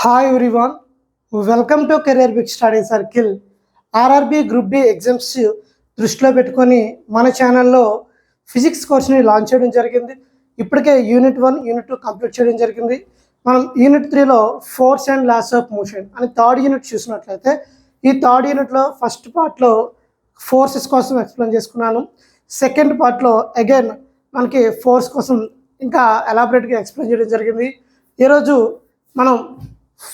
Hi everyone, welcome to career big study circle. RRB group D exams దృష్టిలో పెట్టుకొని మన ఛానల్లో ఫిజిక్స్ కోర్స్ని లాంచ్ చేయడం జరిగింది. ఇప్పటికే యూనిట్ 1, యూనిట్ 2 కంప్లీట్ చేయడం జరిగింది. మనం యూనిట్ 3లో force and laws of motion అని థర్డ్ యూనిట్ చూసినట్లయితే, ఈ థర్డ్ యూనిట్లో ఫస్ట్ పార్ట్లో ఫోర్సెస్ కోసం ఎక్స్ప్లెయిన్ చేసుకున్నాను. సెకండ్ పార్ట్లో అగైన్ మనకి ఫోర్స్ కోసం ఇంకా ఎలాబరేట్గా ఎక్స్ప్లెయిన్ చేయడం జరిగింది. ఈరోజు మనం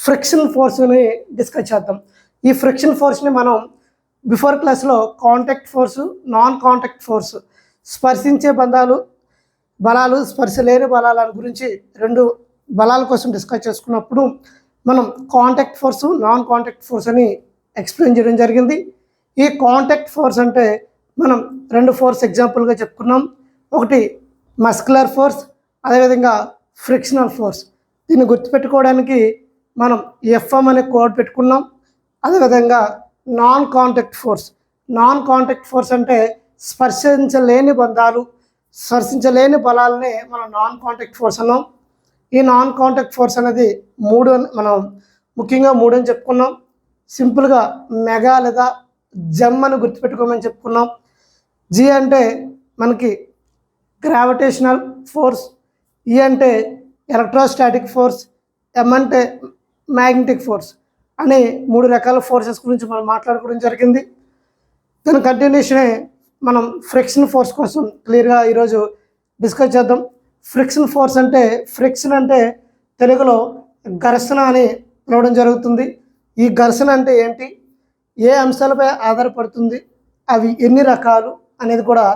ఫ్రిక్షన్ ఫోర్స్ని డిస్కస్ చేద్దాం. ఈ ఫ్రిక్షన్ ఫోర్స్ని మనం బిఫోర్ క్లాస్లో contact force, non contact force, స్పర్శించే బలాలు, స్పర్శ లేని బలాల గురించి రెండు బలాల కోసం డిస్కస్ చేసుకున్నప్పుడు మనం contact force, non contact force అని ఎక్స్ప్లెయిన్ చేయడం జరిగింది. ఈ కాంటాక్ట్ ఫోర్స్ అంటే మనం రెండు ఫోర్స్ ఎగ్జాంపుల్గా చెప్పుకున్నాం. ఒకటి మస్కులర్ ఫోర్స్, అదేవిధంగా ఫ్రిక్షనల్ ఫోర్స్. దీన్ని గుర్తుపెట్టుకోవడానికి మనం ఎఫ్ఎం అనే కోడ్ పెట్టుకున్నాం. అదేవిధంగా నాన్ కాంటాక్ట్ ఫోర్స్ అంటే స్పర్శించలేని బలాలనే మనం నాన్ కాంటాక్ట్ ఫోర్స్ అన్నాం. ఈ నాన్ కాంటాక్ట్ ఫోర్స్ అనేది మనం ముఖ్యంగా మూడు అని చెప్పుకున్నాం. సింపుల్గా మెగా లేదా జమ్ అని గుర్తుపెట్టుకోమని చెప్పుకున్నాం. జి అంటే మనకి గ్రావిటేషనల్ ఫోర్స్, ఈ అంటే ఎలక్ట్రోస్టాటిక్ ఫోర్స్, ఎం అంటే మ్యాగ్నెటిక్ ఫోర్స్ అనే మూడు రకాల ఫోర్సెస్ గురించి మనం మాట్లాడుకోవడం జరిగింది. దాని కంటిన్యూషనే మనం ఫ్రిక్షన్ ఫోర్స్ కోసం క్లియర్గా ఈరోజు డిస్కస్ చేద్దాం. ఫ్రిక్షన్ అంటే తెలుగులో ఘర్షణ అని పిలవడం జరుగుతుంది. ఈ ఘర్షణ అంటే ఏంటి, ఏ అంశాలపై ఆధారపడుతుంది, అవి ఎన్ని రకాలు అనేది కూడా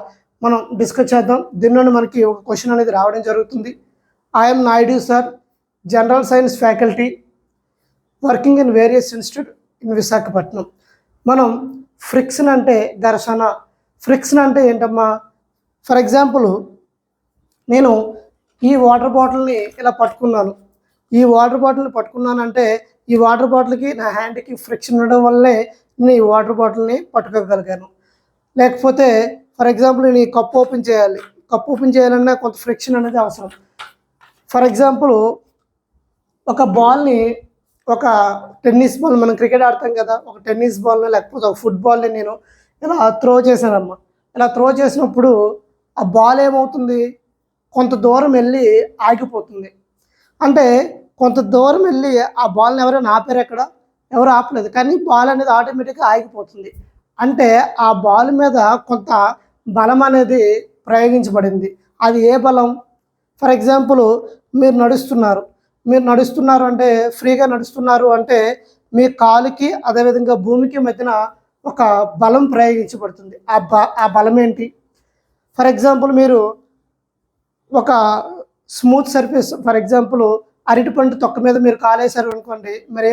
మనం డిస్కస్ చేద్దాం. దీనిలోనే మనకి ఒక క్వశ్చన్ అనేది రావడం జరుగుతుంది. I'm Naidu sir, general science faculty, working in various institute in Visakhapatnam. మనం ఫ్రిక్షన్ అంటే ఘర్షణ. ఫ్రిక్షన్ అంటే ఏంటమ్మా, ఫర్ ఎగ్జాంపుల్ నేను ఈ వాటర్ బాటిల్ని ఇలా పట్టుకున్నాను. ఈ వాటర్ బాటిల్కి నా హ్యాండ్కి ఫ్రిక్షన్ ఉండడం వల్లే నేను ఈ వాటర్ బాటిల్ని పట్టుకోగలిగాను. లేకపోతే ఫర్ ఎగ్జాంపుల్ నేను ఈ కప్ ఓపెన్ చేయాలన్నా కొంత ఫ్రిక్షన్ అనేది అవసరం. ఫర్ ఎగ్జాంపుల్ ఒక బాల్ని, ఒక టెన్నిస్ బాల్, మనం క్రికెట్ ఆడతాం కదా, ఒక టెన్నిస్ బాల్ని లేకపోతే ఒక ఫుట్బాల్ని నేను ఇలా త్రో చేశానమ్మా. ఇలా త్రో చేసినప్పుడు ఆ బాల్ ఏమవుతుంది, కొంత దూరం వెళ్ళి ఆగిపోతుంది. అంటే కొంత దూరం వెళ్ళి ఆ బాల్ని ఎవరైనా ఆపారు, ఎవరు ఆపలేదు, కానీ బాల్ అనేది ఆటోమేటిక్గా ఆగిపోతుంది. అంటే ఆ బాల్ మీద కొంత బలం అనేది ప్రయోగించబడింది. అది ఏ బలం? ఫర్ ఎగ్జాంపుల్ మీరు నడుస్తున్నారు అంటే, ఫ్రీగా నడుస్తున్నారు అంటే మీ కాలుకి అదేవిధంగా భూమికి మధ్యన ఒక బలం ప్రయోగించబడుతుంది. ఆ బలం ఏంటి? ఫర్ ఎగ్జాంపుల్ మీరు ఒక స్మూత్ సర్ఫేస్, ఫర్ ఎగ్జాంపుల్ అరటిపండు తొక్క మీద మీరు కాలేశారు అనుకోండి, మరి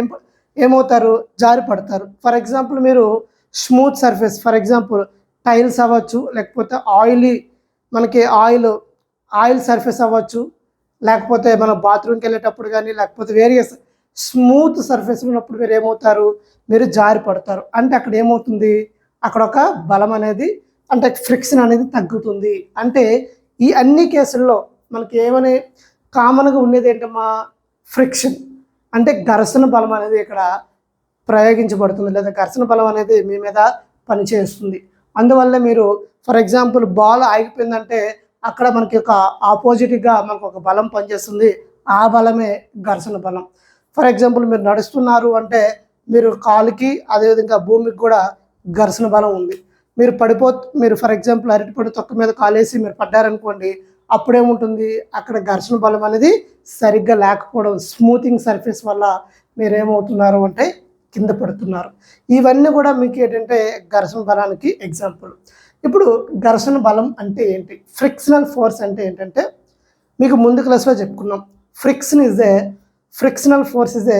ఏమవుతారు, జారి పడతారు. ఫర్ ఎగ్జాంపుల్ మీరు smooth surface, for example tiles అవ్వచ్చు, లేకపోతే ఆయిల్ సర్ఫేస్ అవ్వచ్చు, లేకపోతే మన బాత్రూమ్కి వెళ్ళేటప్పుడు కానీ, లేకపోతే వేరియస్ స్మూత్ సర్ఫేస్ ఉన్నప్పుడు మీరు ఏమవుతారు, మీరు జారి పడతారు. అంటే అక్కడ ఏమవుతుంది, అక్కడ ఒక బలం అనేది, అంటే ఫ్రిక్షన్ అనేది తగ్గుతుంది. అంటే ఈ అన్ని కేసుల్లో మనకి ఏమని కామన్గా ఉండేది ఏంటమ్మా, ఫ్రిక్షన్. అంటే ఘర్షణ బలం అనేది ఇక్కడ ప్రయోగించబడుతుంది, లేదా ఘర్షణ బలం అనేది మీ మీద పనిచేస్తుంది. అందువల్ల మీరు ఫర్ ఎగ్జాంపుల్ బాల్ ఆగిపోయిందంటే అక్కడ మనకి ఒక ఆపోజిట్గా మనకు ఒక బలం పనిచేస్తుంది. ఆ బలమే ఘర్షణ బలం. ఫర్ ఎగ్జాంపుల్ మీరు నడుస్తున్నారు అంటే మీరు కాలుకి అదేవిధంగా భూమికి కూడా ఘర్షణ బలం ఉంది. మీరు ఫర్ ఎగ్జాంపుల్ అరటిపండు తొక్క మీద కాలేసి మీరు పడ్డారనుకోండి, అప్పుడేముంటుంది, అక్కడ ఘర్షణ బలం అనేది సరిగ్గా లేకపోవడం, స్మూతింగ్ సర్ఫేస్ వల్ల మీరేమవుతున్నారు అంటే కింద పడుతున్నారు. ఇవన్నీ కూడా మీకు ఏంటంటే ఘర్షణ బలానికి ఎగ్జాంపుల్. ఇప్పుడు ఘర్షణ బలం అంటే ఏంటి, ఫ్రిక్షనల్ ఫోర్స్ అంటే ఏంటంటే మీకు ముందు క్లాస్లో చెప్పుకున్నాం. Frictional force is a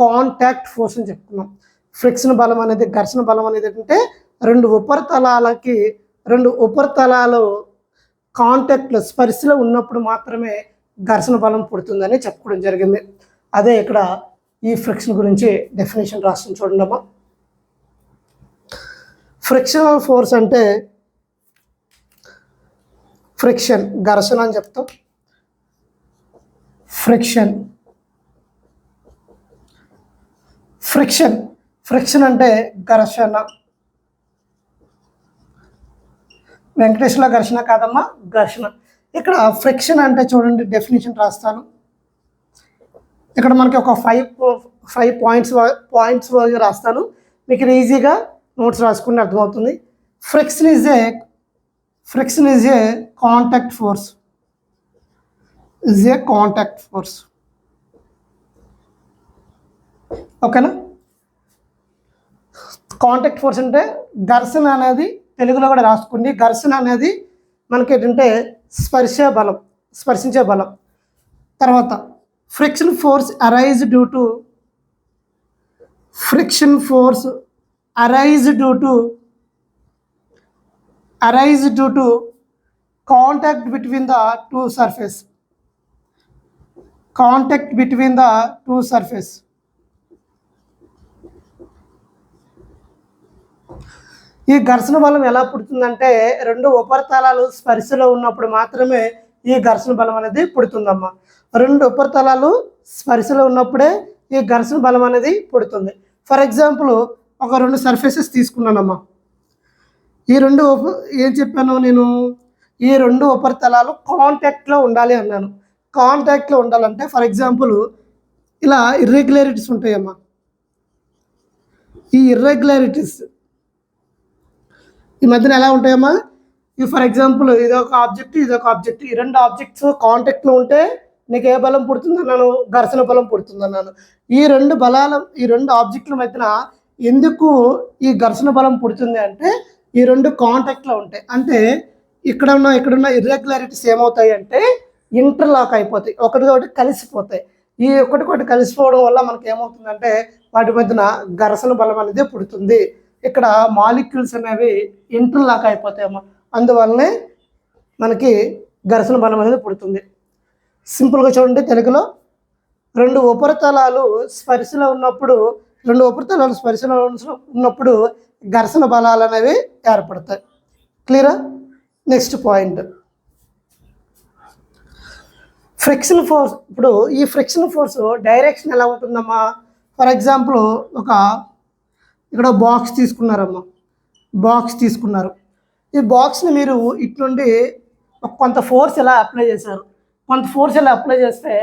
contact force అని చెప్పుకున్నాం. ఘర్షణ బలం అనేది ఏంటంటే రెండు ఉపరితలాలు కాంటాక్ట్లో, స్పర్శలో ఉన్నప్పుడు మాత్రమే ఘర్షణ బలం పుడుతుందని చెప్పుకోవడం జరిగింది. అదే ఇక్కడ ఈ ఫ్రిక్షన్ గురించి డెఫినేషన్ రాసిన చూడండమ్మా. ఫ్రిక్షనల్ ఫోర్స్ అంటే ఫ్రిక్షన్, ఘర్షణ అని చెప్తాం. ఫ్రిక్షన్ ఫ్రిక్షన్ అంటే ఘర్షణ. వెంకటేశ్వర ఘర్షణ కాదమ్మా, ఘర్షణ. ఇక్కడ ఫ్రిక్షన్ అంటే చూడండి, డెఫినేషన్ రాస్తాను. ఇక్కడ మనకి ఒక ఫైవ్ పాయింట్స్ రాస్తాను, మీకు ఈజీగా నోట్స్ రాసుకుంటే అర్థమవుతుంది. Friction is a contact force. ఓకేనా? కాంటాక్ట్ ఫోర్స్ అంటే ఘర్షణ అనేది, తెలుగులో కూడా రాసుకోండి, ఘర్షణ అనేది మనకి ఏంటంటే స్పర్శించే బలం. తర్వాత friction force arise due to contact between the two surface. ఈ ఘర్షణ బలం ఎలా పుడుతుందంటే, రెండు ఉపరితలాలు స్పర్శలో ఉన్నప్పుడు మాత్రమే ఈ ఘర్షణ బలం అనేది పుడుతుందమ్మా. రెండు ఉపరితలాలు స్పర్శలో ఉన్నప్పుడే ఈ ఘర్షణ బలం అనేది పుడుతుంది. ఫర్ ఎగ్జాంపుల్, ఒక రెండు సర్ఫేసెస్ తీసుకున్నానమ్మా. ఏం చెప్పాను నేను, ఈ రెండు ఉపరితలాలు కాంటాక్ట్లో ఉండాలి అన్నాను. కాంటాక్ట్లో ఉండాలంటే ఫర్ ఎగ్జాంపుల్ ఇలా ఇర్రెగ్యులారిటీస్ ఉంటాయమ్మా. ఈ ఇర్రెగ్యులారిటీస్ ఈ మధ్యన ఎలా ఉంటాయమ్మా, ఫర్ ఎగ్జాంపుల్ ఇదొక ఆబ్జెక్ట్, ఈ రెండు ఆబ్జెక్ట్స్ కాంటాక్ట్లో ఉంటే నీకు ఏ బలం పుడుతుంది అన్నాను, ఘర్షణ బలం పుడుతుంది అన్నాను. ఈ రెండు ఆబ్జెక్టుల మధ్యన ఎందుకు ఈ ఘర్షణ బలం పుడుతుంది అంటే, ఈ రెండు కాంటాక్ట్లో ఉంటాయి. అంటే ఇక్కడున్న ఇర్రెగ్యులారిటీస్ ఏమవుతాయి అంటే ఇంటర్లాక్ అయిపోతాయి, ఒకటితోటి కలిసిపోతాయి. ఈ ఒకటికొకటి కలిసిపోవడం వల్ల మనకి ఏమవుతుందంటే వాటి మధ్యన ఘర్షణ బలం అనేది పుడుతుంది. ఇక్కడ మాలిక్యూల్స్ అనేవి ఇంటర్లాక్ అయిపోతాయమ్మా, అందువల్లనే మనకి ఘర్షణ బలం అనేది పుడుతుంది. సింపుల్గా చూడండి, తెలుగులో రెండు ఉపరితలాలు స్పర్శలో ఉన్నప్పుడు ఘర్షణ బలాలు అనేవి ఏర్పడతాయి. క్లియరా? Next point, friction force. ఇప్పుడు ఈ ఫ్రిక్షన్ ఫోర్స్ డైరెక్షన్ ఎలా ఉంటుందమ్మా? ఫర్ ఎగ్జాంపుల్ ఇక్కడ బాక్స్ తీసుకున్నారు. ఈ బాక్స్ని మీరు ఇటు నుండి కొంత ఫోర్స్ ఎలా అప్లై చేశారు. కొంత ఫోర్స్ ఎలా అప్లై చేస్తే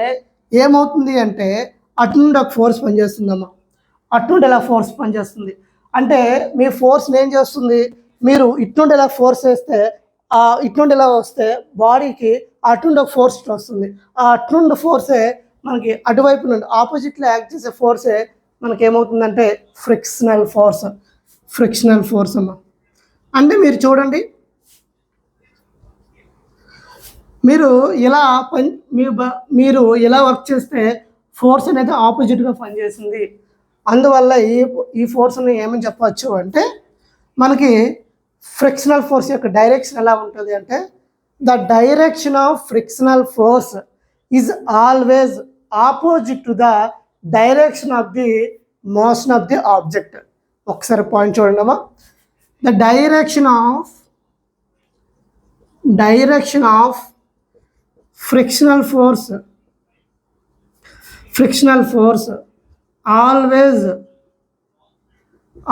ఏమవుతుంది అంటే అటు నుండి ఒక ఫోర్స్ పనిచేస్తుందమ్మా, అటు నుండి ఎలా ఫోర్స్ పనిచేస్తుంది అంటే మీ ఫోర్స్ని ఏం చేస్తుంది, మీరు ఇటు నుండి ఎలా ఫోర్స్ చేస్తే ఇటు నుండి ఎలా వస్తే బాడీకి అటు నుండి ఒక ఫోర్స్ వస్తుంది. ఆ అటు నుండి ఫోర్సే మనకి అటువైపు నుండి ఆపోజిట్లో యాక్ట్ చేసే ఫోర్సే మనకి ఏమవుతుందంటే ఫ్రిక్షనల్ ఫోర్స్ అమ్మా. అంటే మీరు చూడండి, మీరు ఇలా వర్క్ చేస్తే ఫోర్స్ అనేది ఆపోజిట్గా పనిచేస్తుంది. అందువల్ల ఈ ఫోర్స్ని ఏమని చెప్పవచ్చు అంటే, మనకి ఫ్రిక్షనల్ ఫోర్స్ యొక్క డైరెక్షన్ ఎలా ఉంటుంది అంటే, the direction of frictional force is always opposite to the direction of the motion of the object. ఒకసారి పాయింట్ చూడండి అమ్మా. The direction of frictional force always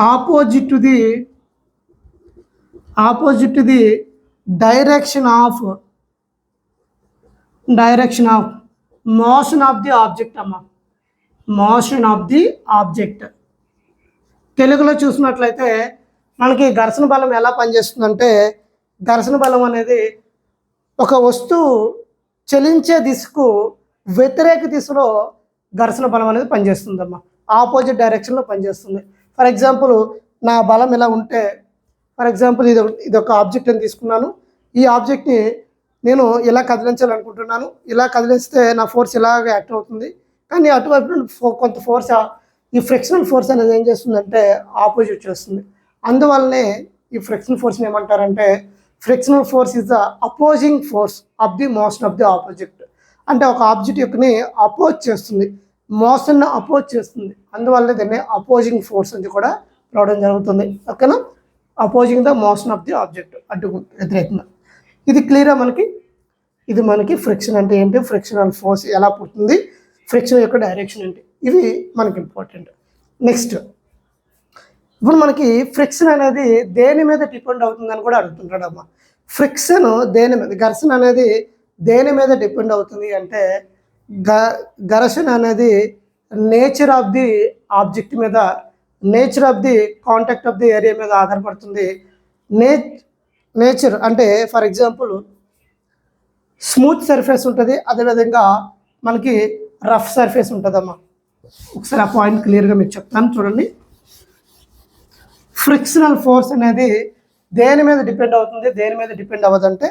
opposite to the direction of motion of the object అమ్మా. Motion of the object. తెలుగులో చూసినట్లయితే మనకి ఘర్షణ బలం ఎలా పనిచేస్తుందంటే, ఘర్షణ బలం అనేది ఒక వస్తువు చలించే దిశకు వ్యతిరేక దిశలో ఘర్షణ బలం అనేది పనిచేస్తుందమ్మా, ఆపోజిట్ డైరెక్షన్లో పనిచేస్తుంది. ఫర్ ఎగ్జాంపుల్ నా బలం ఇలా ఉంటే, ఫర్ ఎగ్జాంపుల్ ఇదొక ఆబ్జెక్ట్ అని తీసుకున్నాను. ఈ ఆబ్జెక్ట్ని నేను ఇలా కదిలించాలనుకుంటున్నాను. ఇలా కదిలిస్తే నా ఫోర్స్ ఇలాగ యాక్ట్ అవుతుంది. కానీ అటువైపు నుండి కొంత ఫోర్స్, ఈ ఫ్రిక్షనల్ ఫోర్స్ అనేది ఏం చేస్తుందంటే ఆపోజిట్ చేస్తుంది. అందువల్లనే ఈ ఫ్రిక్షనల్ ఫోర్స్ని ఏమంటారంటే, frictional force is the opposing force of the motion of the opposite. అంటే ఒక ఆబ్జెక్ట్ యొక్కని అపోజ్ చేస్తుంది, మోషన్ని అపోజ్ చేస్తుంది. అందువల్ల దీన్ని అపోజింగ్ ఫోర్స్ అని కూడా రావడం జరుగుతుంది. ఓకేనా? Opposing the motion of the object, వ్యతిరేకంగా. ఇది క్లియరా మనకి? ఇది మనకి ఫ్రిక్షన్ అంటే ఏంటి, ఫ్రిక్షనల్ ఫోర్స్ ఎలా పుడుతుంది, ఫ్రిక్షన్ యొక్క డైరెక్షన్ ఏంటి, ఇవి మనకి ఇంపార్టెంట్. నెక్స్ట్ ఇప్పుడు మనకి ఫ్రిక్షన్ అనేది దేని మీద డిపెండ్ అవుతుందని కూడా అడుగుతుంటాడమ్మా. ఫ్రిక్షన్ దేని మీద, ఘర్షణ అనేది దేని మీద డిపెండ్ అవుతుంది అంటే ఘర్షణ అనేది నేచర్ ఆఫ్ ది ఆబ్జెక్ట్ మీద, nature of the contact of the area మీద ఆధారపడుతుంది. నేచర్ అంటే ఫర్ ఎగ్జాంపుల్ స్మూత్ సర్ఫేస్ ఉంటుంది, అదేవిధంగా మనకి రఫ్ సర్ఫేస్ ఉంటుందమ్మా. ఒకసారి ఆ పాయింట్ క్లియర్గా మీకు చెప్తాను చూడండి. ఫ్రిక్షనల్ ఫోర్స్ అనేది దేని మీద డిపెండ్ అవుతుంది, దేని మీద డిపెండ్ అవ్వదంటే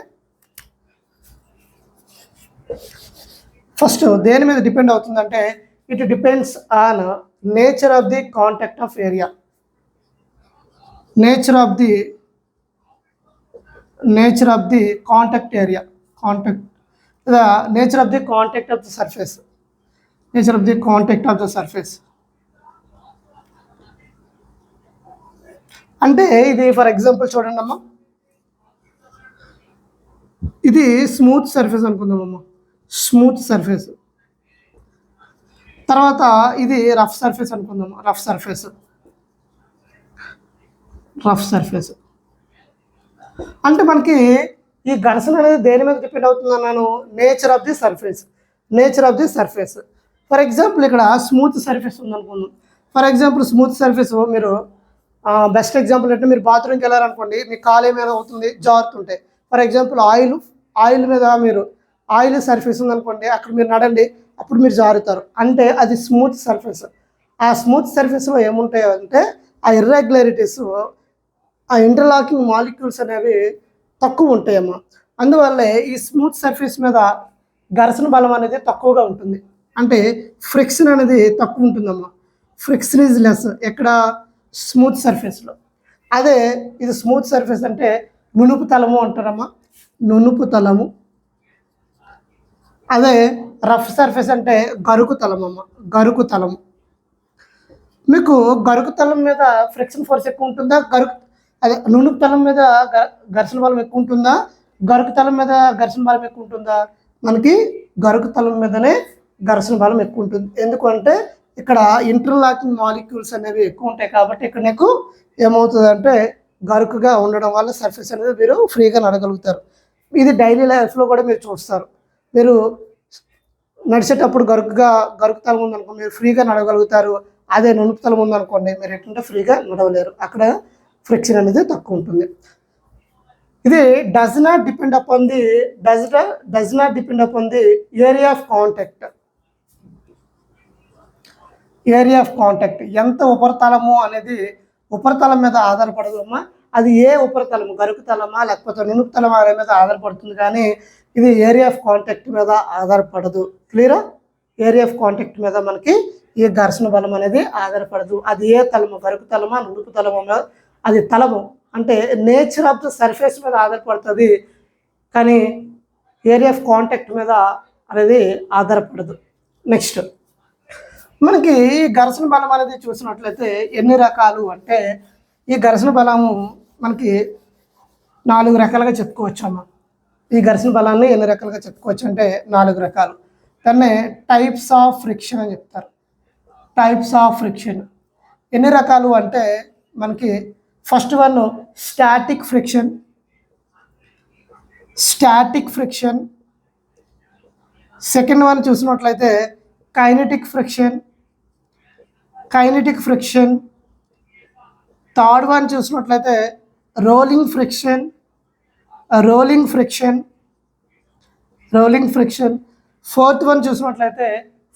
ఫస్ట్ దేని మీద డిపెండ్ అవుతుందంటే it depends on nature of the contact of area, nature of the contact area, nature of the contact of the surface, nature of the contact of the surface. అంటే ఇది for example చూడండి అమ్మా, ఇది smooth surface అనుకుందామమ్మా, smooth surface. తర్వాత ఇది rough surface అనుకుందాము, rough surface. అంటే మనకి ఈ ఘర్షణ అనేది దేని మీద డిపెండ్ అవుతుంది అన్నాను, nature of the surface. For example ఇక్కడ స్మూత్ సర్ఫేస్ ఉందనుకుందాం. ఫర్ ఎగ్జాంపుల్ స్మూత్ సర్ఫేస్ మీరు బెస్ట్ ఎగ్జాంపుల్ అంటే మీరు బాత్రూమ్కి వెళ్ళారనుకోండి, మీ కాలు ఏమైనా అవుతుంది, జారుతుంటే. ఫర్ ఎగ్జాంపుల్ ఆయిల్ మీద మీరు ఆయిల్ సర్ఫేస్ ఉందనుకోండి, అక్కడ మీరు నడండి, అప్పుడు మీరు జారుతారు. అంటే అది స్మూత్ సర్ఫేస్. ఆ స్మూత్ సర్ఫేస్లో ఏముంటాయో అంటే ఆ ఇర్రెగ్యులారిటీస్, ఆ ఇంటర్లాకింగ్ మాలిక్యూల్స్ అనేవి తక్కువ ఉంటాయమ్మా. అందువల్లే ఈ స్మూత్ సర్ఫేస్ మీద ఘర్షణ బలం అనేది తక్కువగా ఉంటుంది, అంటే ఫ్రిక్షన్ అనేది తక్కువ ఉంటుందమ్మా. ఫ్రిక్షన్ ఈజ్ లెస్ ఎక్కడ, స్మూత్ సర్ఫేస్లో. అదే ఇది స్మూత్ సర్ఫేస్ అంటే నునుపు తలము అంటారమ్మా, నునుపు తలము. అదే రఫ్ సర్ఫేస్ అంటే గరుకు తలం అమ్మ, గరుకు తలము. మీకు గరుకు తలం మీద ఫ్రిక్షన్ ఫోర్స్ ఎక్కువ ఉంటుందా, అదే నునుపు తలం మీద ఘర్షణ బలం ఎక్కువ ఉంటుందా, గరుకు తలం మీద ఘర్షణ బలం ఎక్కువ ఉంటుందా? మనకి గరుకు తలం మీదనే ఘర్షణ బలం ఎక్కువ ఉంటుంది. ఎందుకంటే ఇక్కడ ఇంటర్లాకింగ్ మాలిక్యూల్స్ అనేవి ఎక్కువ ఉంటాయి కాబట్టి ఇక్కడ నీకు ఏమవుతుందంటే గరుకుగా ఉండడం వల్ల సర్ఫేస్ అనేది మీరు ఫ్రీగా నడగలుగుతారు. ఇది డైలీ లైఫ్లో కూడా మీరు చూస్తారు. మీరు నడిచేటప్పుడు గరుకు తలం ఉందనుకో మీరు ఫ్రీగా నడవగలుగుతారు. అదే నునుపు తలం ఉందనుకోండి మీరు ఎట్లంటే ఫ్రీగా నడవలేరు, అక్కడ ఫ్రిక్షన్ అనేది తక్కువ ఉంటుంది. ఇది does not depend upon the area of contact. Area of contact ఎంత ఉపరితలము అనేది ఉపరితలం మీద ఆధారపడదు అమ్మా. అది ఏ ఉపరితలము, గరుకు తలమా లేకపోతే నునుపు తలమా అనే మీద ఆధారపడుతుంది, కానీ ఇది ఏరియా ఆఫ్ కాంటాక్ట్ మీద ఆధారపడదు. క్లియరా? ఏరియా ఆఫ్ కాంటాక్ట్ మీద మనకి ఈ ఘర్షణ బలం అనేది ఆధారపడదు. అది ఏ తలము, గరుకు తలమా నునుపు తలమా, అది తలము అంటే నేచర్ ఆఫ్ ద సర్ఫేస్ మీద ఆధారపడుతుంది, కానీ ఏరియా ఆఫ్ కాంటాక్ట్ మీద అనేది ఆధారపడదు. నెక్స్ట్ మనకి ఘర్షణ బలం అనేది చూసినట్లయితే ఎన్ని రకాలు అంటే ఈ ఘర్షణ బలము మనకి 4 రకాలుగా చెప్పుకోవచ్చు అమ్మ. ఈ ఘర్షణ బలాన్ని ఎన్ని రకాలుగా చెప్పుకోవచ్చు అంటే 4 రకాలు. దాన్నే టైప్స్ ఆఫ్ ఫ్రిక్షన్ అని చెప్తారు. టైప్స్ ఆఫ్ ఫ్రిక్షన్ ఎన్ని రకాలు అంటే మనకి first one static friction. Second one చూసినట్లయితే కైనెటిక్ ఫ్రిక్షన్. థర్డ్ వన్ చూసినట్లయితే రోలింగ్ ఫ్రిక్షన్. ఫోర్త్ వన్ చూసినట్లయితే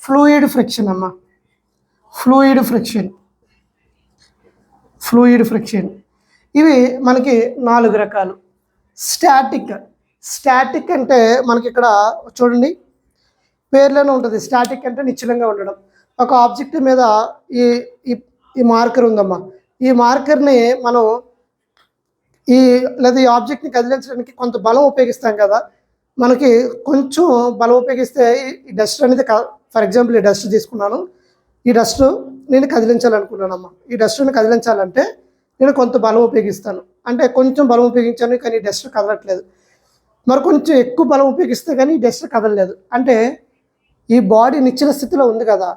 ఫ్లూయిడ్ ఫ్రిక్షన్ అమ్మ, ఫ్లూయిడ్ ఫ్రిక్షన్. ఇవి మనకి 4 రకాలు. స్టాటిక్ అంటే మనకి ఇక్కడ చూడండి పేర్లోనే ఉంటుంది. స్టాటిక్ అంటే నిశ్చలంగా ఉండడం. ఒక ఆబ్జెక్ట్ మీద ఈ మార్కర్ ఉందమ్మా, ఈ మార్కర్ని మనం లేదా ఈ ఆబ్జెక్ట్ని కదిలించడానికి కొంత బలం ఉపయోగిస్తాం కదా. మనకి కొంచెం బలం ఉపయోగిస్తే ఈ డస్ట్ అనేది, ఫర్ ఎగ్జాంపుల్ ఈ డస్ట్ తీసుకున్నాను, ఈ డస్ట్ నేను కదిలించాలనుకున్నానమ్మా. ఈ డస్ట్ని కదిలించాలంటే నేను కొంత బలం ఉపయోగిస్తాను, అంటే కొంచెం బలం ఉపయోగించాను కానీ ఈ డస్ట్ కదలట్లేదు. మరి కొంచెం ఎక్కువ బలం ఉపయోగిస్తే కానీ ఈ డస్ట్ కదలలేదు. అంటే ఈ బాడీ నిశ్చల స్థితిలో ఉంది కదా,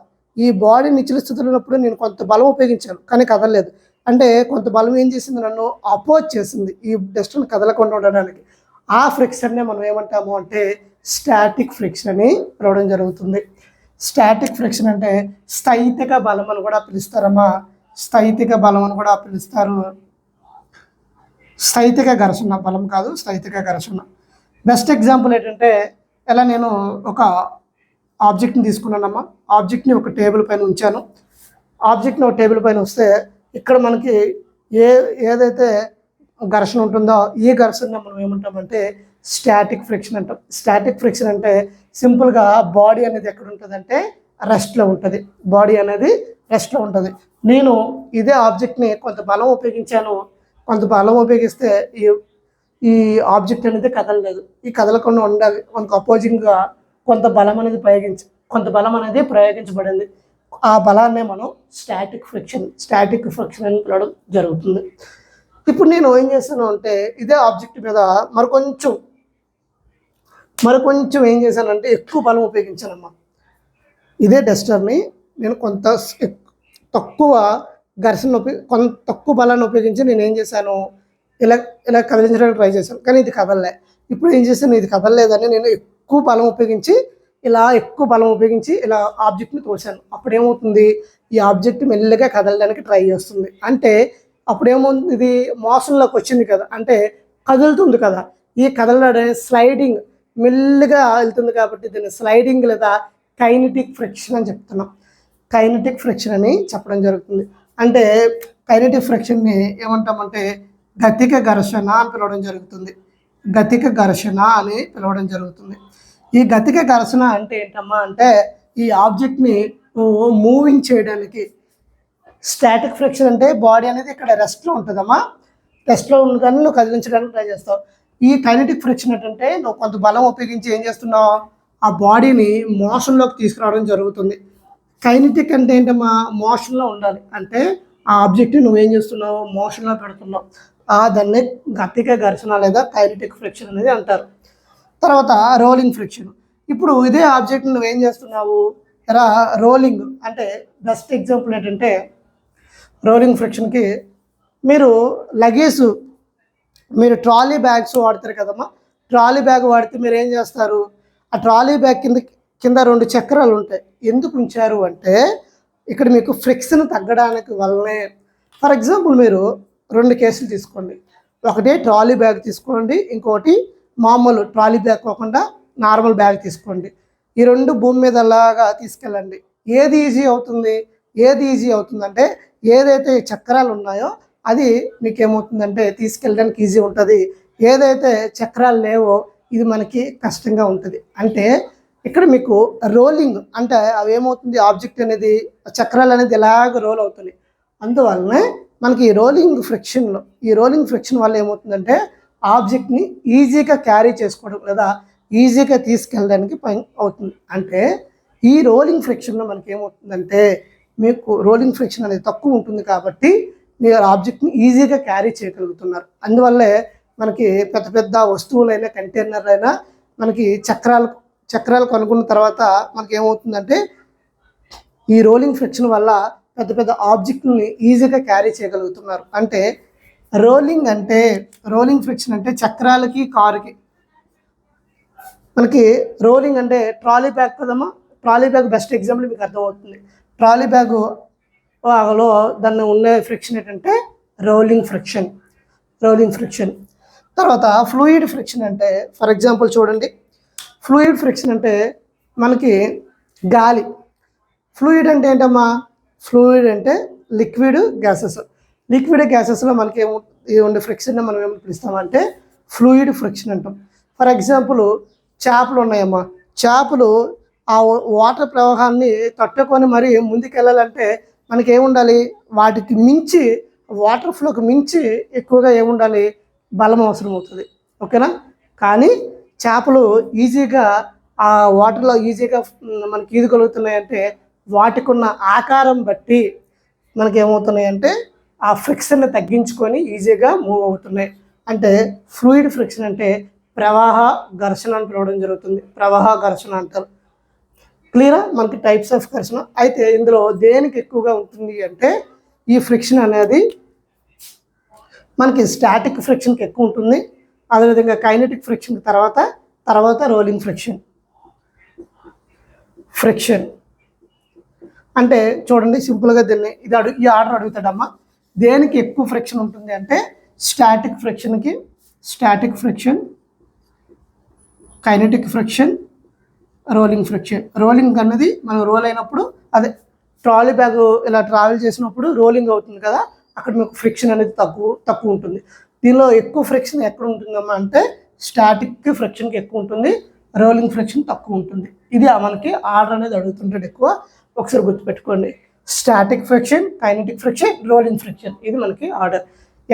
ఈ బాడీ నిశ్చల స్థితిలో ఉన్నప్పుడు నేను కొంత బలం ఉపయోగించాను కానీ కదలలేదు. అంటే కొంత బలం ఏం చేసింది, నన్ను అపోజ్ చేసింది ఈ డస్ట్ని కదలకుండా ఉండడానికి. ఆ ఫ్రిక్షన్నే మనం ఏమంటాము అంటే స్టాటిక్ ఫ్రిక్షన్ అని పిలవడం జరుగుతుంది. స్టాటిక్ ఫ్రిక్షన్ అంటే స్థైతిక బలం అని కూడా పిలుస్తారమ్మా. స్థైతిక బలం అని కూడా పిలుస్తారు. స్థైతిక ఘర్షణ, బలం కాదు, స్థైతిక ఘర్షణ. బెస్ట్ ఎగ్జాంపుల్ ఏంటంటే, ఇలా నేను ఒక ఆబ్జెక్ట్ని తీసుకున్నానమ్మా. ఆబ్జెక్ట్ని ఒక టేబుల్ పైన ఉంచాను. ఆబ్జెక్ట్ని ఒక టేబుల్ పైన వస్తే ఇక్కడ మనకి ఏదైతే ఘర్షణ ఉంటుందో ఈ ఘర్షణ మనం ఏమంటామంటే స్టాటిక్ ఫ్రిక్షన్ అంటాం. స్టాటిక్ ఫ్రిక్షన్ అంటే సింపుల్గా బాడీ అనేది ఎక్కడ ఉంటుందంటే రెస్ట్లో ఉంటుంది. బాడీ అనేది రెస్ట్లో ఉంటుంది. నేను ఇదే ఆబ్జెక్ట్ని కొంత బలం ఉపయోగించాను. కొంత బలం ఉపయోగిస్తే ఈ ఆబ్జెక్ట్ అనేది కదలలేదు. ఈ కదలకుండా ఉండాలి. మనకు అపోజింగ్గా కొంత బలం అనేది ప్రయోగించబడింది. ఆ బలాన్నే మనం స్టాటిక్ ఫ్రిక్షన్ అని పిలవడం జరుగుతుంది. ఇప్పుడు నేను ఏం చేశాను అంటే ఇదే ఆబ్జెక్ట్ మీద మరికొంచెం ఏం చేశానంటే ఎక్కువ బలం ఉపయోగించానమ్మా. ఇదే డస్టర్ని నేను కొంత తక్కువ కొంత తక్కువ బలాన్ని ఉపయోగించి నేను ఏం చేశాను, ఇలా కదిలించడానికి ట్రై చేశాను. కానీ ఇది కదలలే. ఇప్పుడు ఏం చేశాను, ఇది కదలలేదని నేను ఎక్కువ బలం ఉపయోగించి ఇలా ఆబ్జెక్ట్ని తోసాను. అప్పుడు ఏమవుతుంది, ఈ ఆబ్జెక్ట్ మెల్లగా కదలడానికి ట్రై చేస్తుంది. అంటే అప్పుడు ఏమవుతుంది, ఇది మోషన్లోకి వచ్చింది కదా, అంటే కదులుతుంది కదా. ఈ కదలడం స్లైడింగ్ మెల్లగా వెళ్తుంది కాబట్టి దీన్ని స్లైడింగ్ లేదా కైనెటిక్ ఫ్రిక్షన్ అని చెప్తున్నాం. కైనెటిక్ ఫ్రిక్షన్ అని చెప్పడం జరుగుతుంది. అంటే కైనెటిక్ ఫ్రిక్షన్ని ఏమంటామంటే గతిక ఘర్షణ అని పిలవడం జరుగుతుంది. గతిక ఘర్షణ అని పిలవడం జరుగుతుంది. ఈ గతిక ఘర్షణ అంటే ఏంటమ్మా అంటే ఈ ఆబ్జెక్ట్ని మూవింగ్ చేయడానికి. స్టాటిక్ ఫ్రిక్షన్ అంటే బాడీ అనేది ఇక్కడ రెస్ట్లో ఉంటుందమ్మా. రెస్ట్లో ఉన్నదాన్ని నువ్వు కదిలించడానికి ట్రై చేస్తావు. ఈ కైనెటిక్ ఫ్రిక్షన్ ఏంటంటే నువ్వు కొంత బలం ఉపయోగించి ఏం చేస్తున్నావు, ఆ బాడీని మోషన్లోకి తీసుకురావడం జరుగుతుంది. కైనెటిక్ అంటే ఏంటమ్మా, మోషన్లో ఉండాలి. అంటే ఆ ఆబ్జెక్ట్ని నువ్వేం చేస్తున్నావు, మోషన్లో పెడుతున్నావు. దాన్ని గతిక ఘర్షణ లేదా కైనెటిక్ ఫ్రిక్షన్ అనేది అంటారు. తర్వాత రోలింగ్ ఫ్రిక్షన్. ఇప్పుడు ఇదే ఆబ్జెక్ట్ని నువ్వేం చేస్తున్నావు, రోలింగ్ అంటే బెస్ట్ ఎగ్జాంపుల్ ఏంటంటే రోలింగ్ ఫ్రిక్షన్కి మీరు ట్రాలీ బ్యాగ్స్ వాడతారు కదమ్మా. ట్రాలీ బ్యాగ్ వాడితే మీరు ఏం చేస్తారు, ఆ ట్రాలీ బ్యాగ్ కింద 2 చక్రాలు ఉంటాయి. ఎందుకు ఉంచారు అంటే ఇక్కడ మీకు ఫ్రిక్షన్ తగ్గడానికి వల్లనే. ఫర్ ఎగ్జాంపుల్ మీరు 2 కేసులు తీసుకోండి. ఒకటి ట్రాలీ బ్యాగ్ తీసుకోండి, ఇంకోటి మామూలు ట్రాలీ బ్యాగ్ కాకుండా నార్మల్ బ్యాగ్ తీసుకోండి. ఈ 2 భూమి మీద అలాగా తీసుకెళ్ళండి. ఏది ఈజీ అవుతుందంటే ఏదైతే చక్రాలు ఉన్నాయో అది మీకు ఏమవుతుందంటే తీసుకెళ్ళడానికి ఈజీ ఉంటుంది. ఏదైతే చక్రాలు లేవో ఇది మనకి కష్టంగా ఉంటుంది. అంటే ఇక్కడ మీకు రోలింగ్ అంటే అవి ఏమవుతుంది, ఆబ్జెక్ట్ అనేది చక్రాలు అనేది ఎలాగ రోల్ అవుతుంది. అందువల్లనే మనకి ఈ రోలింగ్ ఫ్రిక్షన్ వల్ల ఏమవుతుందంటే ఆబ్జెక్ట్ని ఈజీగా క్యారీ చేసుకోవడం లేదా ఈజీగా తీసుకెళ్ళడానికి పని అవుతుంది. అంటే ఈ రోలింగ్ ఫ్రిక్షన్లో మనకి ఏమవుతుందంటే మీకు రోలింగ్ ఫ్రిక్షన్ అనేది తక్కువ ఉంటుంది కాబట్టి మీరు ఆబ్జెక్ట్ని ఈజీగా క్యారీ చేయగలుగుతున్నారు. అందువల్లే మనకి పెద్ద పెద్ద వస్తువులైనా కంటైనర్ అయినా మనకి చక్రాలు కనుక్కున్న తర్వాత మనకి ఏమవుతుందంటే ఈ రోలింగ్ ఫ్రిక్షన్ వల్ల పెద్ద పెద్ద ఆబ్జెక్ట్ని ఈజీగా క్యారీ చేయగలుగుతున్నారు. అంటే రోలింగ్ ఫ్రిక్షన్ అంటే చక్రాలకి కారుకి. మనకి రోలింగ్ అంటే ట్రాలీ బ్యాగ్ కదమ్మా. ట్రాలీ బ్యాగ్ బెస్ట్ ఎగ్జాంపుల్ మీకు అర్థమవుతుంది. ట్రాలీ బ్యాగ్లో దాన్ని ఉన్న ఫ్రిక్షన్ ఏంటంటే రోలింగ్ ఫ్రిక్షన్. తర్వాత ఫ్లూయిడ్ ఫ్రిక్షన్ అంటే ఫర్ ఎగ్జాంపుల్ చూడండి. ఫ్లూయిడ్ ఫ్రిక్షన్ అంటే మనకి గాలి. ఫ్లూయిడ్ అంటే ఏంటమ్మా, ఫ్లూయిడ్ అంటే లిక్విడ్ గ్యాసెస్లో మనకి ఉండే ఫ్రిక్షన్ మనం ఏమని పిలుస్తామంటే ఫ్లూయిడ్ ఫ్రిక్షన్ అంటాం. ఫర్ ఎగ్జాంపుల్ చేపలు ఉన్నాయమ్మా. చేపలు ఆ వాటర్ ప్రవాహాన్ని తట్టుకొని మరి ముందుకెళ్ళాలంటే మనకి ఏముండాలి, వాటికి మించి వాటర్ ఫ్లోకి మించి ఎక్కువగా ఏముండాలి, బలం అవసరం అవుతుంది. ఓకేనా. కానీ చేపలు ఈజీగా ఆ వాటర్లో మనకి ఈదగలుగుతున్నాయంటే వాటికి ఉన్న ఆకారం బట్టి మనకి ఏమవుతున్నాయంటే ఆ ఫ్రిక్షన్ని తగ్గించుకొని ఈజీగా మూవ్ అవుతున్నాయి. అంటే ఫ్లూయిడ్ ఫ్రిక్షన్ అంటే ప్రవాహ ఘర్షణ అని పిలవడం జరుగుతుంది. ప్రవాహ ఘర్షణ అంటారు. క్లియరా? మనకి టైప్స్ ఆఫ్ ఘర్షణ. అయితే ఇందులో దేనికి ఎక్కువగా ఉంటుంది అంటే ఈ ఫ్రిక్షన్ అనేది మనకి స్టాటిక్ ఫ్రిక్షన్కి ఎక్కువ ఉంటుంది. అదేవిధంగా కైనెటిక్ ఫ్రిక్షన్ తర్వాత రోలింగ్ ఫ్రిక్షన్ అంటే చూడండి సింపుల్గా దీన్ని ఈ ఆర్డర్ అడుగుతాడమ్మా. దేనికి ఎక్కువ ఫ్రిక్షన్ ఉంటుంది అంటే static friction, kinetic friction, rolling అన్నది మనం రోల్ అయినప్పుడు, అదే ట్రాలీ బ్యాగ్ ఇలా ట్రావెల్ చేసినప్పుడు రోలింగ్ అవుతుంది కదా, అక్కడ మీకు ఫ్రిక్షన్ అనేది తక్కువ ఉంటుంది. దీనిలో ఎక్కువ ఫ్రిక్షన్ ఎక్కడ ఉంటుందమ్మా అంటే స్టాటిక్ ఫ్రిక్షన్కి ఎక్కువ ఉంటుంది, రోలింగ్ ఫ్రిక్షన్ తక్కువ ఉంటుంది. ఇది మనకి ఆర్డర్ అనేది అడుగుతుంటాడు ఎక్కువ. ఒకసారి గుర్తుపెట్టుకోండి, static friction, kinetic friction, rolling friction, ఇది మనకి ఆర్డర్.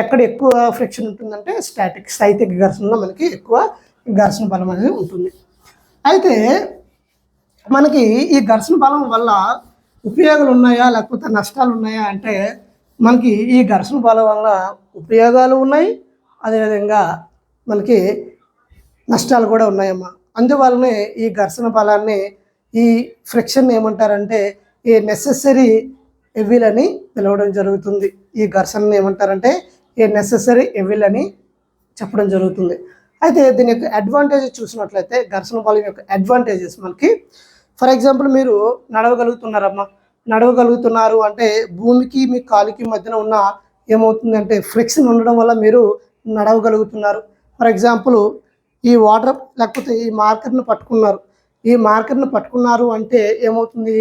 ఎక్కడ ఎక్కువ ఫ్రిక్షన్ ఉంటుందంటే స్థైతిక ఘర్షణలో మనకి ఎక్కువ ఘర్షణ బలం అనేది ఉంటుంది. అయితే మనకి ఈ ఘర్షణ బలం వల్ల ఉపయోగాలు ఉన్నాయా లేకపోతే నష్టాలు ఉన్నాయా అంటే మనకి ఈ ఘర్షణ బలం వల్ల ఉపయోగాలు ఉన్నాయి, అదేవిధంగా మనకి నష్టాలు కూడా ఉన్నాయమ్మా. అందువల్లనే ఈ ఘర్షణ బలాన్ని, ఈ ఫ్రిక్షన్ ఏమంటారంటే ఈ నెసెసరీ ఎవిల్ అని పిలవడం జరుగుతుంది. ఈ ఘర్షణని ఏమంటారంటే ఈ నెసెసరీ ఎవిల్ అని చెప్పడం జరుగుతుంది. అయితే దీని యొక్క అడ్వాంటేజెస్ చూసినట్లయితే ఘర్షణ బలం యొక్క అడ్వాంటేజెస్ మనకి, ఫర్ ఎగ్జాంపుల్ మీరు నడవగలుగుతున్నారు అంటే భూమికి మీ కాలుకి మధ్యన ఉన్న ఏమవుతుందంటే ఫ్రిక్షన్ ఉండడం వల్ల మీరు నడవగలుగుతున్నారు. ఫర్ ఎగ్జాంపుల్ ఈ వాటర్ లేకపోతే ఈ మార్కర్ని పట్టుకున్నారు అంటే ఏమవుతుంది,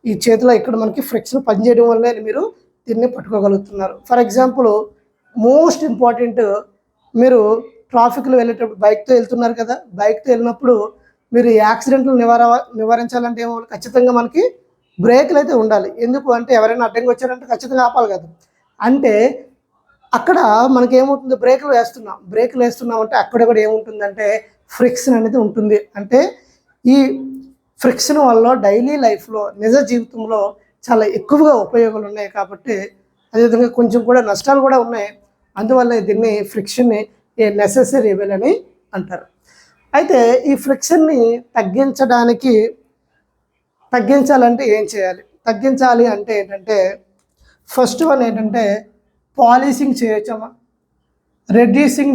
ఈ చేతిలో ఇక్కడ మనకి ఫ్రిక్షన్ పనిచేయడం వల్లే మీరు దీన్ని పట్టుకోగలుగుతున్నారు. ఫర్ ఎగ్జాంపుల్ మోస్ట్ ఇంపార్టెంట్, మీరు ట్రాఫిక్లో వెళ్ళేటప్పుడు బైక్తో వెళ్తున్నారు కదా, బైక్తో వెళ్ళినప్పుడు మీరు యాక్సిడెంట్లు నివారించాలంటే ఏమో ఖచ్చితంగా మనకి బ్రేకులు అయితే ఉండాలి. ఎందుకు అంటే ఎవరైనా అడ్డంగా వచ్చారంటే ఖచ్చితంగా ఆపాలి కదా. అంటే అక్కడ మనకి ఏమవుతుంది, బ్రేకులు వేస్తున్నాం అంటే అక్కడ కూడా ఏముంటుందంటే ఫ్రిక్షన్ అనేది ఉంటుంది. అంటే ఈ ఫ్రిక్షన్ వల్ల డైలీ లైఫ్లో, నిజ జీవితంలో చాలా ఎక్కువగా ఉపయోగాలు ఉన్నాయి కాబట్టి, అదేవిధంగా కొంచెం కూడా నష్టాలు కూడా ఉన్నాయి. అందువల్ల దీన్ని ఫ్రిక్షన్ని నెసెసరీ ఎవెల్ అని అంటారు. అయితే ఈ ఫ్రిక్షన్ని తగ్గించాలంటే ఏం చేయాలి? తగ్గించాలి అంటే ఏంటంటే ఫస్ట్ వన్ ఏంటంటే పాలిషింగ్ చేయొచ్చమ్మా. రెడ్యూసింగ్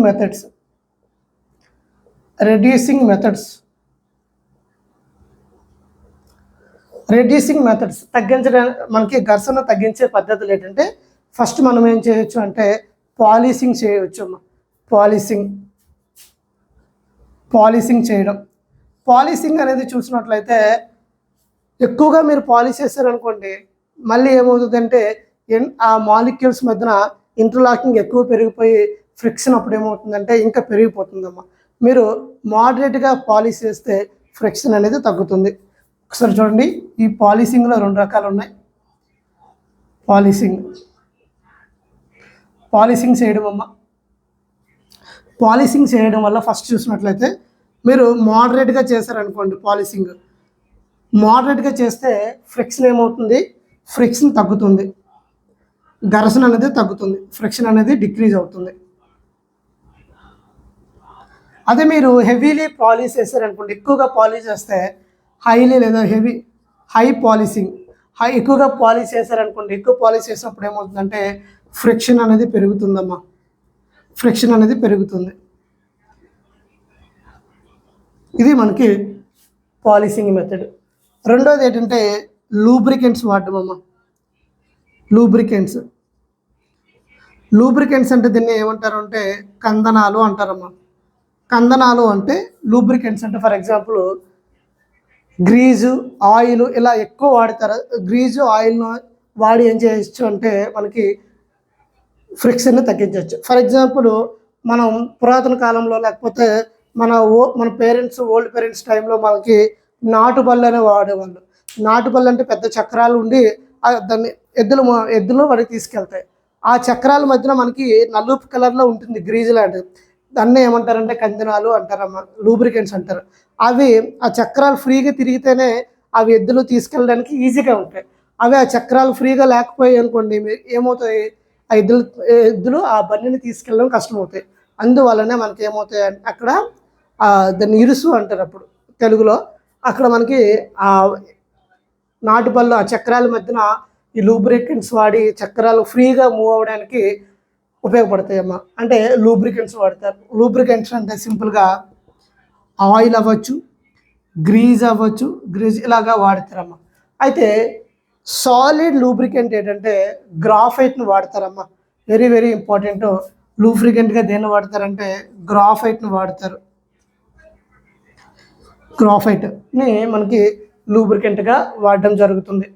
మెథడ్స్ తగ్గించడానికి, మనకి ఘర్షణ తగ్గించే పద్ధతులు ఏంటంటే ఫస్ట్ మనం ఏం చేయొచ్చు అంటే పాలిషింగ్ చేయొచ్చమ్మా. పాలిషింగ్ చేయడం. పాలిషింగ్ అనేది చూసినట్లయితే ఎక్కువగా మీరు పాలిష్ చేశారనుకోండి, మళ్ళీ ఏమవుతుందంటే ఆ మాలిక్యూల్స్ మధ్యన ఇంటర్లాకింగ్ ఎక్కువ పెరిగిపోయి ఫ్రిక్షన్ అప్పుడు ఏమవుతుందంటే ఇంకా పెరిగిపోతుందమ్మా. మీరు మోడరేట్గా పాలిష్ చేస్తే ఫ్రిక్షన్ అనేది తగ్గుతుంది. ఒకసారి చూడండి, ఈ పాలిషింగ్లో 2 రకాలు ఉన్నాయి. పాలిషింగ్ చేయడం అమ్మ. పాలిషింగ్ చేయడం వల్ల ఫస్ట్ చూసినట్లయితే మీరు మోడరేట్గా చేశారనుకోండి, మోడరేట్గా చేస్తే ఫ్రిక్షన్ ఏమవుతుంది, ఫ్రిక్షన్ తగ్గుతుంది, ఘర్షణ అనేది తగ్గుతుంది, ఫ్రిక్షన్ అనేది డిక్రీజ్ అవుతుంది. అదే మీరు హెవీలీ పాలిష్ చేశారనుకోండి, ఎక్కువగా పాలిష్ చేస్తే ఎక్కువగా పాలిష్ చేశారనుకోండి, ఎక్కువ పాలిష్ చేసినప్పుడు ఏమవుతుందంటే ఫ్రిక్షన్ అనేది పెరుగుతుందమ్మా. ఇది మనకి పాలిషింగ్ మెథడ్. రెండోది ఏంటంటే లూబ్రికెంట్స్ వాడడం అమ్మా. లూబ్రికెంట్స్ అంటే దీన్ని ఏమంటారు అంటే కందనాలు అంటారమ్మా. కందనాలు అంటే లూబ్రికెంట్స్ అంటే ఫర్ ఎగ్జాంపుల్ గ్రీజు, ఆయిల్ ఇలా ఎక్కువ వాడతారు. గ్రీజు, ఆయిల్ను వాడి ఏం చేయొచ్చు అంటే మనకి ఫ్రిక్షన్ని తగ్గించవచ్చు. ఫర్ ఎగ్జాంపుల్ మనం పురాతన కాలంలో లేకపోతే మన ఓల్డ్ పేరెంట్స్ టైంలో మనకి నాటుబళ్ళు అనే వాడేవాళ్ళు. నాటుబళ్ళు అంటే పెద్ద చక్రాలు ఉండి దాన్ని ఎద్దులు వాడికి తీసుకెళ్తాయి. ఆ చక్రాల మధ్యన మనకి నలుపు కలర్లో ఉంటుంది గ్రీజు లాంటిది. దాన్ని ఏమంటారంటే కందనాలు అంటారమ్మా, లూబ్రికెంట్స్ అంటారు. అవి ఆ చక్రాలు ఫ్రీగా తిరిగితేనే అవి ఎద్దులు తీసుకెళ్ళడానికి ఈజీగా ఉంటాయి. అవి ఆ చక్రాలు ఫ్రీగా లేకపోయాయి అనుకోండి, ఏమవుతాయి, ఆ ఎద్దులు ఆ బండిని తీసుకెళ్ళడం కష్టమవుతాయి. అందువల్లనే మనకి ఏమవుతాయి అంటే అక్కడ దాన్ని ఇరుసు అంటారు అప్పుడు తెలుగులో. అక్కడ మనకి నాటుబళ్ళు ఆ చక్రాల మధ్యన ఈ లూబ్రికెంట్స్ వాడి చక్రాలు ఫ్రీగా మూవ్ అవ్వడానికి ఉపయోగపడతాయమ్మా. అంటే లూబ్రికెంట్స్ వాడతారు. లూబ్రికెంట్స్ అంటే సింపుల్గా ఆయిల్ అవ్వచ్చు, గ్రీజ్ అవ్వచ్చు, గ్రీజ్ ఇలాగా వాడతారమ్మా. అయితే సాలిడ్ లూబ్రికెంట్ ఏంటంటే గ్రాఫైట్ని వాడతారమ్మా. Very very important. లూబ్రికెంట్గా దేన్ని వాడతారంటే గ్రాఫైట్ని వాడతారు. గ్రాఫైట్ని మనకి లూబ్రికెంట్గా వాడడం జరుగుతుంది.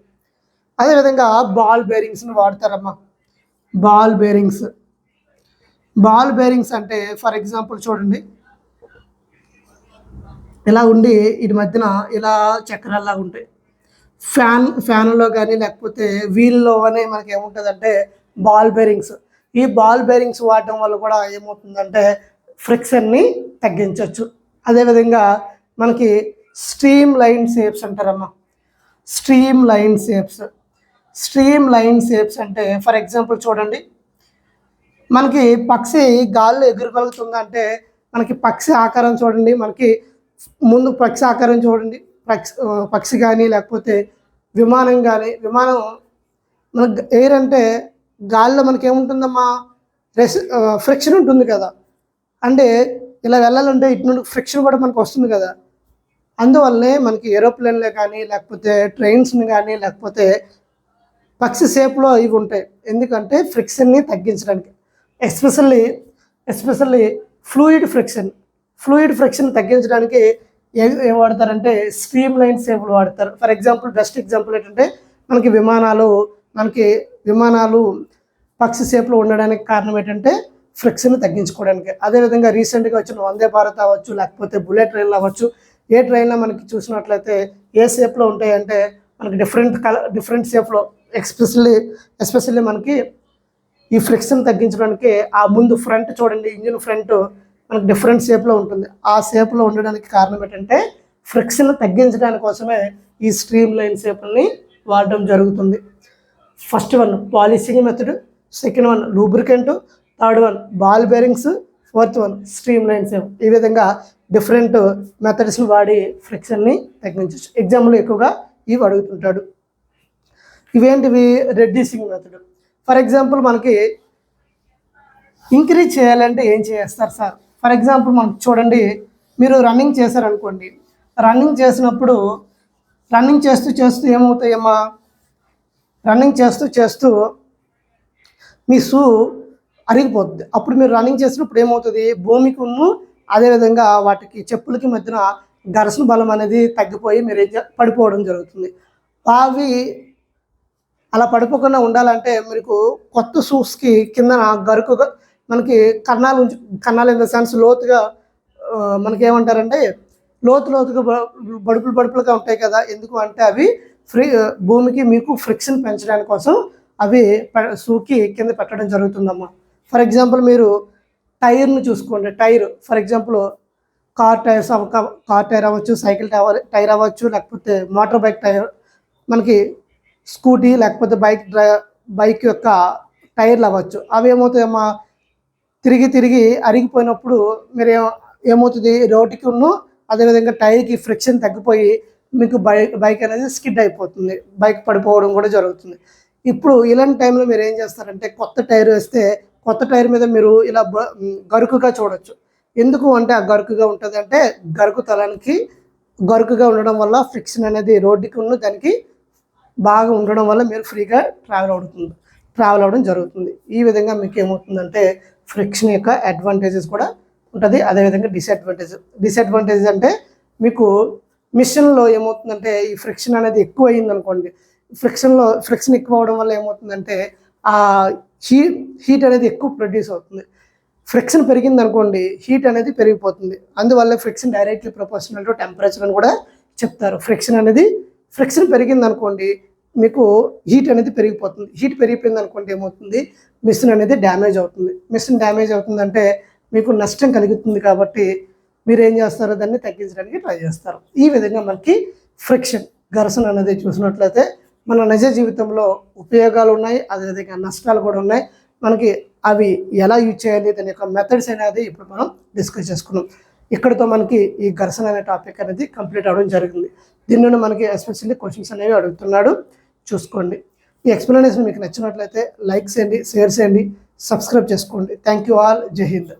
అదేవిధంగా బాల్ బేరింగ్స్ని వాడతారమ్మా. బాల్ బేరింగ్స్ అంటే ఫర్ ఎగ్జాంపుల్ చూడండి, ఇలా ఉండి వీటి మధ్యన ఇలా చక్రాల్లా ఉంటాయి. ఫ్యాన్లో కానీ లేకపోతే వీల్లో కానీ మనకి ఏముంటుందంటే బాల్ బేరింగ్స్. ఈ బాల్ బేరింగ్స్ వాడడం వల్ల కూడా ఏమవుతుందంటే ఫ్రిక్షన్ని తగ్గించవచ్చు. అదేవిధంగా మనకి స్ట్రీమ్ లైన్ షేప్స్ అంటారమ్మా. స్ట్రీమ్ లైన్ షేప్స్ అంటే ఫర్ ఎగ్జాంపుల్ చూడండి, మనకి పక్షి గాల్లో ఎగురగలుగుతుందంటే మనకి పక్షి ఆకారం చూడండి, మనకి ముందు పక్షి ఆకారం చూడండి. పక్షి కానీ లేకపోతే విమానం మనకు ఎయిర్ అంటే గాల్లో మనకి ఏముంటుందమ్మా, ఫ్రిక్షన్ ఉంటుంది కదా. అంటే ఇలా వెళ్ళాలంటే ఇటు నుండి ఫ్రిక్షన్ కూడా మనకు వస్తుంది కదా. అందువల్లనే మనకి ఏరోప్లేన్లే కానీ లేకపోతే ట్రైన్స్ని కానీ లేకపోతే పక్షి షేప్లో ఇవి ఉంటాయి. ఎందుకంటే ఫ్రిక్షన్ని తగ్గించడానికి. ఎస్పెషల్లీ ఫ్లూయిడ్ ఫ్రిక్షన్ తగ్గించడానికి ఏం వాడతారంటే స్ట్రీమ్ లైన్ షేప్లు వాడతారు. ఫర్ ఎగ్జాంపుల్ బెస్ట్ ఎగ్జాంపుల్ ఏంటంటే మనకి విమానాలు పక్షి షేప్లో ఉండడానికి కారణం ఏంటంటే ఫ్రిక్షన్ తగ్గించుకోవడానికి. అదేవిధంగా రీసెంట్గా వచ్చిన వందే భారత్ అవ్వచ్చు లేకపోతే బుల్లెట్ ట్రైన్లు అవ్వచ్చు, ఏ ట్రైన్లో మనకి చూసినట్లయితే ఏ షేప్లో ఉంటాయంటే మనకి డిఫరెంట్ షేప్లో ఎస్పెషల్లీ మనకి ఈ ఫ్రిక్షన్ తగ్గించడానికి ఆ ముందు ఫ్రంట్ చూడండి, ఇంజిన్ ఫ్రంట్ మనకి డిఫరెంట్ షేప్లో ఉంటుంది. ఆ షేప్లో ఉండడానికి కారణం ఏంటంటే ఫ్రిక్షన్ తగ్గించడానికి కోసమే ఈ స్ట్రీమ్ లైన్ షేప్ని వాడడం జరుగుతుంది. First one polishing method, second one lubricant, third one ball bearings, fourth one stream line shape. ఈ విధంగా డిఫరెంట్ మెథడ్స్ని వాడి ఫ్రిక్షన్ని తగ్గించవచ్చు. ఎగ్జామ్లో ఎక్కువగా ఇవి అడుగుతుంటాడు. ఇవేంటివి? Reducing method. ఫర్ ఎగ్జాంపుల్ మనకి ఇంక్రీజ్ చేయాలంటే ఏం చేస్తారు సార్? ఫర్ ఎగ్జాంపుల్ మనకు చూడండి, మీరు రన్నింగ్ చేశారనుకోండి, రన్నింగ్ చేస్తూ ఏమవుతాయమ్మా, రన్నింగ్ చేస్తూ మీ షూ అరిగిపోతుంది. అప్పుడు మీరు రన్నింగ్ చేసినప్పుడు ఏమవుతుంది, భూమికి అదేవిధంగా వాటికి చెప్పులకి మధ్యన ఘర్షణ బలం అనేది తగ్గిపోయి మీరు పడిపోవడం జరుగుతుంది. అవి అలా పడిపోకుండా ఉండాలంటే మీకు కొత్త షూస్కి కింద గరుకుగా మనకి కన్నాలు ఇన్ ద సెన్స్ లోతుగా మనకి ఏమంటారంటే లోతుగా బడుపులుగా ఉంటాయి కదా. ఎందుకు అంటే అవి భూమికి మీకు ఫ్రిక్షన్ పెంచడానికి కోసం అవి షూకి కింద పెట్టడం జరుగుతుందమ్మా. ఫర్ ఎగ్జాంపుల్ మీరు టైర్ని చూసుకోండి. ఫర్ ఎగ్జాంపుల్ కార్ టైర్ అవ్వచ్చు, సైకిల్ టైర్ అవ్వచ్చు, లేకపోతే మోటార్ బైక్ టైర్, మనకి స్కూటీ లేకపోతే బైక్ యొక్క టైర్లు అవ్వచ్చు. అవి ఏమవుతాయమ్మా, తిరిగి అరిగిపోయినప్పుడు మీరు ఏమవుతుంది, రోడ్డుకి అదేవిధంగా టైర్కి ఫ్రిక్షన్ తగ్గిపోయి మీకు బైక్ అనేది స్కిడ్ అయిపోతుంది, బైక్ పడిపోవడం కూడా జరుగుతుంది. ఇప్పుడు ఇలాంటి టైంలో మీరు ఏం చేస్తారంటే కొత్త టైర్ వేస్తే కొత్త టైర్ మీద మీరు ఇలా గరుకుగా చూడొచ్చు. ఎందుకు అంటే ఆ గరుకుగా ఉంటుంది అంటే గరుకుగా ఉండడం వల్ల ఫ్రిక్షన్ అనేది రోడ్డుకి దానికి బాగా ఉండడం వల్ల మీరు ఫ్రీగా ట్రావెల్ అవ్వడం జరుగుతుంది. ఈ విధంగా మీకు ఏమవుతుందంటే ఫ్రిక్షన్ యొక్క అడ్వాంటేజెస్ కూడా ఉంటుంది. అదేవిధంగా డిసడ్వాంటేజ్ అంటే మీకు మిషన్లో ఏమవుతుందంటే ఈ ఫ్రిక్షన్ అనేది ఎక్కువ అయింది అనుకోండి, ఫ్రిక్షన్ ఎక్కువ అవడం వల్ల ఏమవుతుందంటే ఆ హీట్ అనేది ఎక్కువ ప్రొడ్యూస్ అవుతుంది. ఫ్రిక్షన్ పెరిగింది అనుకోండి, హీట్ అనేది పెరిగిపోతుంది. అందువల్ల friction directly proportional to temperature అని కూడా చెప్తారు. ఫ్రిక్షన్ పెరిగింది అనుకోండి, మీకు హీట్ అనేది పెరిగిపోతుంది. హీట్ పెరిగిపోయింది అనుకోండి ఏమవుతుంది, మిషన్ అనేది డ్యామేజ్ అవుతుంది. మిషన్ డ్యామేజ్ అవుతుందంటే మీకు నష్టం కలుగుతుంది. కాబట్టి మీరు ఏం చేస్తారో దాన్ని తగ్గించడానికి ట్రై చేస్తారు. ఈ విధంగా మనకి ఘర్షణ అనేది చూసినట్లయితే మన నిజ జీవితంలో ఉపయోగాలు ఉన్నాయి, అదేవిధంగా నష్టాలు కూడా ఉన్నాయి. మనకి అవి ఎలా యూజ్ చేయాలి, దాని యొక్క మెథడ్స్ అనేది ఇప్పుడు మనం డిస్కస్ చేసుకున్నాం. ఇక్కడితో మనకి ఈ ఘర్షణ అనే టాపిక్ అనేది కంప్లీట్ అవ్వడం జరిగింది. దీని నుండి మనకి ఎస్పెషల్లీ క్వశ్చన్స్ అనేవి అడుగుతున్నాడు, చూసుకోండి. ఈ ఎక్స్ప్లెనేషన్ మీకు నచ్చినట్లయితే లైక్ చేయండి, షేర్ చేయండి, సబ్స్క్రైబ్ చేసుకోండి. Thank you all. జై హింద్.